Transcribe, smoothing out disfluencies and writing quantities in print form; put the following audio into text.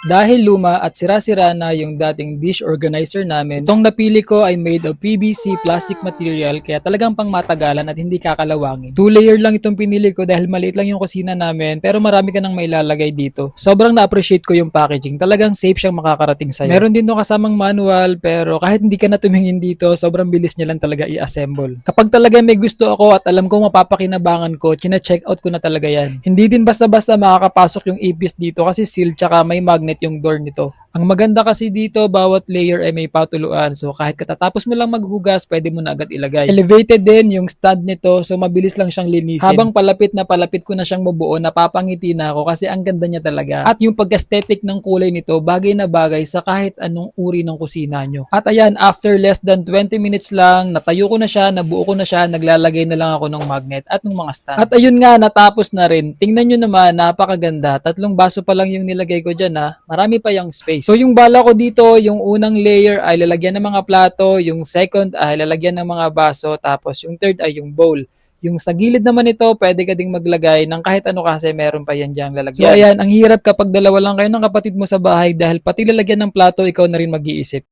Dahil luma at sira-sira na yung dating dish organizer namin, itong napili ko ay made of PVC plastic material kaya talagang pangmatagalan at hindi kakalawangin. 2-layer lang itong pinili ko dahil maliit lang yung kusina namin pero marami ka nang mailalagay dito. Sobrang na-appreciate ko yung packaging. Talagang safe siyang makakarating sa'yo. Meron din no kasamang manual pero kahit hindi ka na tumingin dito, sobrang bilis niya lang talaga i-assemble. Kapag talaga may gusto ako at alam kong mapapakinabangan ko, china-check out ko na talaga yan. Hindi din basta-basta makakapasok yung ipis dito kasi sealed tsaka may magnet yung door nito. Ang maganda kasi dito, bawat layer ay may patuluan. So kahit katatapos mo lang maghugas, pwede mo na agad ilagay. Elevated din yung stand nito, so mabilis lang siyang linisin. Habang palapit na palapit ko na siyang mabuo, napapangiti na ako kasi ang ganda niya talaga. At yung pag-aesthetic ng kulay nito, bagay na bagay sa kahit anong uri ng kusina nyo. At ayan, after less than 20 minutes lang, natayo ko na siya, nabuo ko na siya, naglalagay na lang ako ng magnet at ng mga stand. At ayun nga, natapos na rin. Tingnan nyo naman, napakaganda. 3 baso pa lang yung nilagay ko dyan ha. Marami pa yung space. So yung bala ko dito, yung unang layer ay lalagyan ng mga plato, yung second ay lalagyan ng mga baso, tapos yung third ay yung bowl. Yung sa gilid naman ito, pwede ka ding maglagay ng kahit ano kasi meron pa yan diyang lalagyan. So ayan, ang hirap kapag dalawa lang kayo ng kapatid mo sa bahay dahil pati lalagyan ng plato, ikaw na rin mag-iisip.